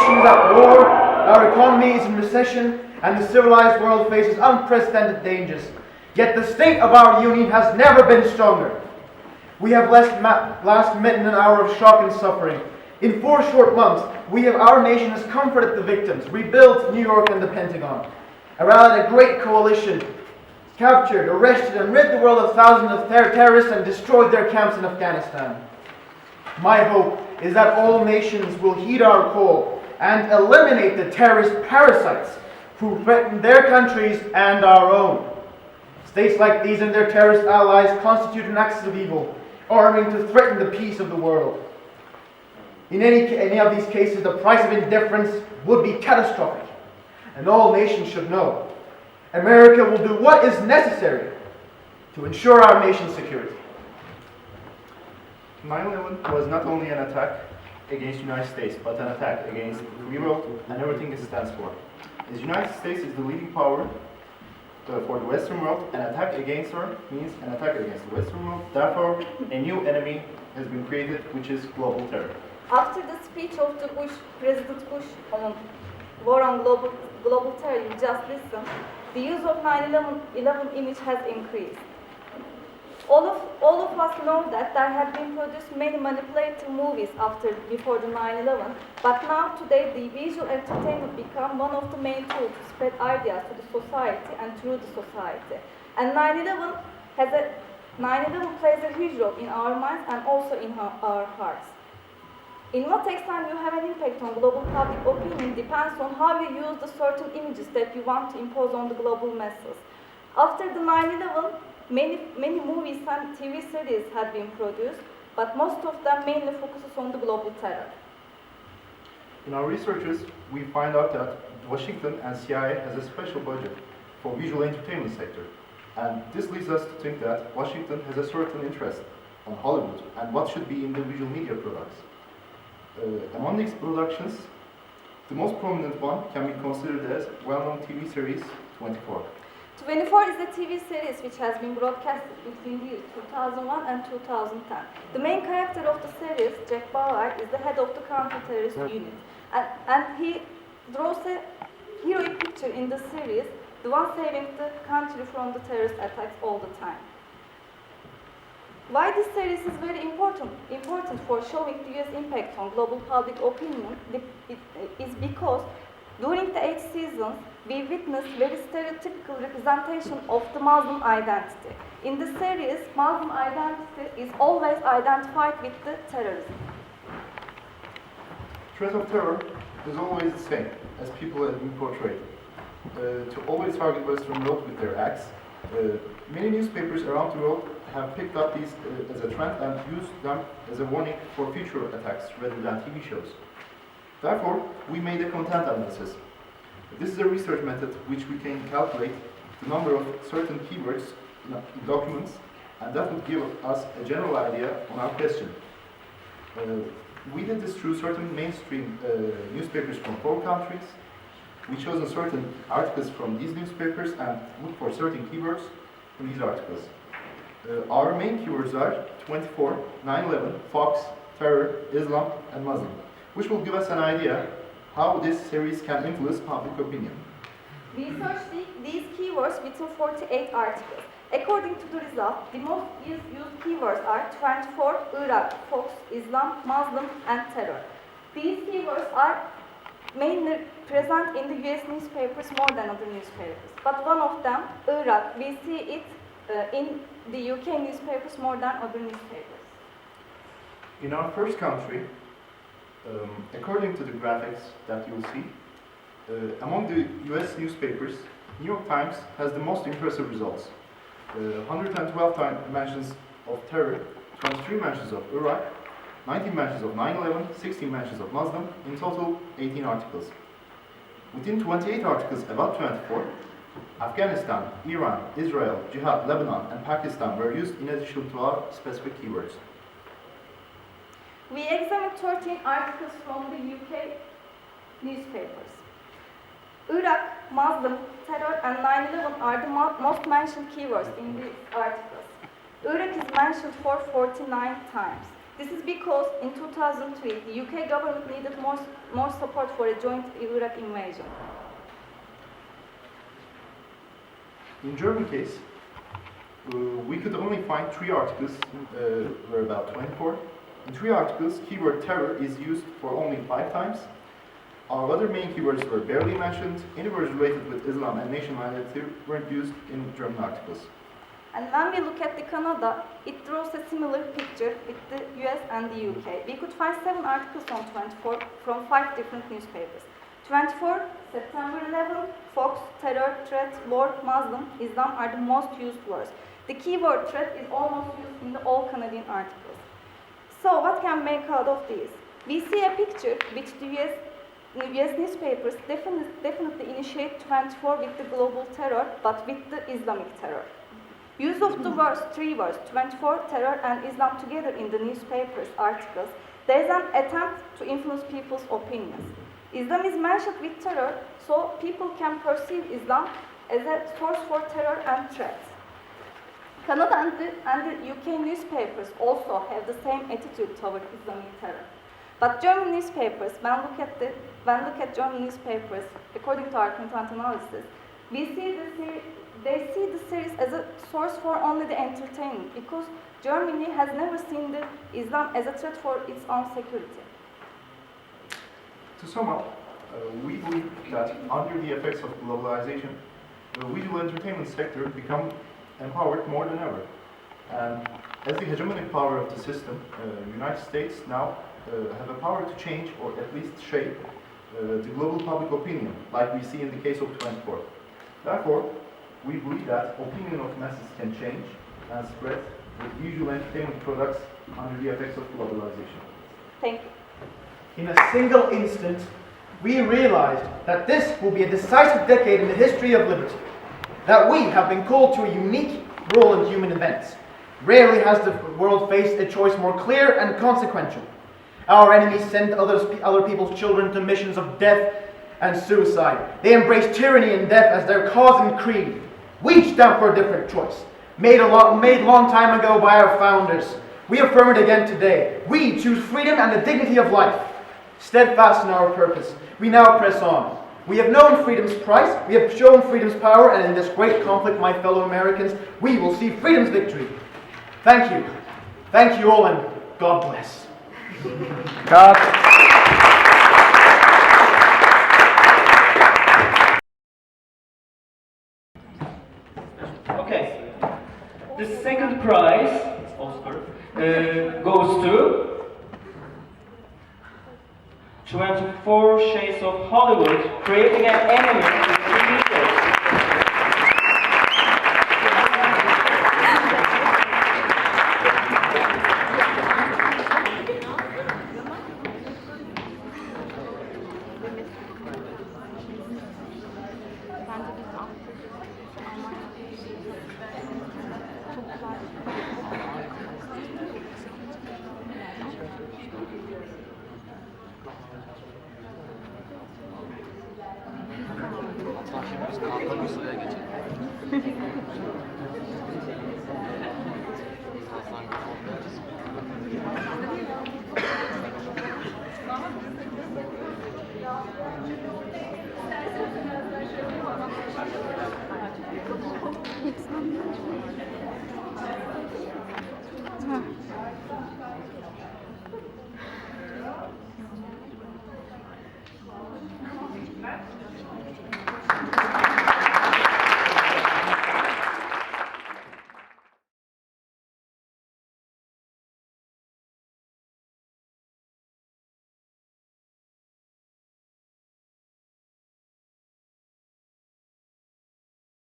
nation is at war, our economy is in recession, and the civilized world faces unprecedented dangers. Yet the state of our union has never been stronger. We have last met in an hour of shock and suffering. In 4 short months, our nation has comforted the victims, rebuilt New York and the Pentagon, rallied a great coalition, captured, arrested, and rid the world of thousands of terrorists and destroyed their camps in Afghanistan. My hope is that all nations will heed our call and eliminate the terrorist parasites who threaten their countries and our own. States like these and their terrorist allies constitute an axis of evil, arming to threaten the peace of the world. In any of these cases, the price of indifference would be catastrophic, and all nations should know America will do what is necessary to ensure our nation's security. 9/11 was not only an attack against the United States, but an attack against the free world and everything it stands for. As the United States is the leading power for the Western world, an attack against her means an attack against the Western world. Therefore, a new enemy has been created, which is global terror. After the speech of President Bush on war on global terror you just listened, the use of 9/11 image has increased. All of us know that there have been produced many manipulative movies before the 9/11, but now today the visual entertainment become one of the main tools to spread ideas to the society and through the society. And 9/11 plays a huge role in our minds and also in our hearts. In what extent you have an impact on global public opinion depends on how you use the certain images that you want to impose on the global masses. After the 9/11, many movies and TV series have been produced, but most of them mainly focuses on the global terror. In our researches, we find out that Washington and CIA has a special budget for visual entertainment sector. And this leads us to think that Washington has a certain interest on Hollywood and what should be in the visual media products. Among these productions, the most prominent one can be considered as well-known TV series 24. 24 is a TV series which has been broadcasted between the years 2001 and 2010. The main character of the series, Jack Bauer, is the head of the counter-terrorist unit. And he draws a heroic picture in the series, the one saving the country from the terrorist attacks all the time. Why this series is very important for showing the US impact on global public opinion is because during the 8 seasons, we witnessed very stereotypical representation of the Muslim identity. In the series, Muslim identity is always identified with the terrorism. Threat of terror is always the same as people have been portrayed. To always target Western world with their acts, many newspapers around the world have picked up these as a trend and used them as a warning for future attacks rather than TV shows. Therefore, we made a content analysis. This is a research method which we can calculate the number of certain keywords in documents, and that would give us a general idea on our question. We did this through certain mainstream newspapers from 4 countries. We chose certain articles from these newspapers and looked for certain keywords in these articles. Our main keywords are 24, 9/11, Fox, terror, Islam, and Muslim, which will give us an idea how this series can influence public opinion. We searched these keywords within 48 articles. According to the result, the most used keywords are 24, Iraq, Fox, Islam, Muslim, and terror. These keywords are mainly present in the US newspapers more than other newspapers. But one of them, Iraq, we see it in the UK newspapers more than other newspapers. In our first country, according to the graphics that you'll see, among the US newspapers, New York Times has the most impressive results. 112 mentions of terror, 23 mentions of Iraq, 19 mentions of 9/11, 16 mentions of Muslim, in total 18 articles. Within 28 articles about 24, Afghanistan, Iran, Israel, Jihad, Lebanon, and Pakistan were used in addition to our specific keywords. We examined 13 articles from the UK newspapers. Iraq, Muslim, terror, and 9/11 are the most mentioned keywords in these articles. Iraq is mentioned for 49 times. This is because in 2003, the UK government needed more support for a joint Iraq invasion. In German case, we could only find 3 articles, were about 24. In 3 articles, keyword terror is used for only 5 times. Our other main keywords were barely mentioned. Any words related with Islam and nationality weren't used in German articles. And when we look at the Canada, it draws a similar picture with the US and the UK. We could find 7 articles on 24 from 5 different newspapers. 24, September 11, Fox, terror, threat, war, Muslim, Islam are the most used words. The keyword threat is almost used in all Canadian articles. So what can we make out of these? We see a picture which the US newspapers definitely initiate 24 with the global terror, but with the Islamic terror. Use of the words, 3 words, 24, terror and Islam together in the newspapers articles, there is an attempt to influence people's opinions. Islam is mentioned with terror, so people can perceive Islam as a source for terror and threats. Canada and the UK newspapers also have the same attitude toward Islamic terror. But German newspapers, when look at German newspapers, according to our content analysis, they see the series as a source for only the entertainment, because Germany has never seen the Islam as a threat for its own security. To sum up, we believe that under the effects of globalization, the visual entertainment sector become empowered more than ever. And as the hegemonic power of the system, the United States now have a power to change or at least shape the global public opinion, like we see in the case of 24. Therefore, we believe that opinion of masses can change and spread with visual entertainment products under the effects of globalization. Thank you. In a single instant, we realized that this will be a decisive decade in the history of liberty, that we have been called to a unique role in human events. Rarely has the world faced a choice more clear and consequential. Our enemies send other people's children to missions of death and suicide. They embrace tyranny and death as their cause and creed. We stand for a different choice, made long time ago by our founders. We affirm it again today. We choose freedom and the dignity of life. Steadfast in our purpose, we now press on. We have known freedom's price, we have shown freedom's power, and in this great conflict, my fellow Americans, we will see freedom's victory. Thank you. Thank you all, and God bless. God. Okay. The second prize, Oscar, goes to 24 Shades of Hollywood, creating an enemy with 3 meters.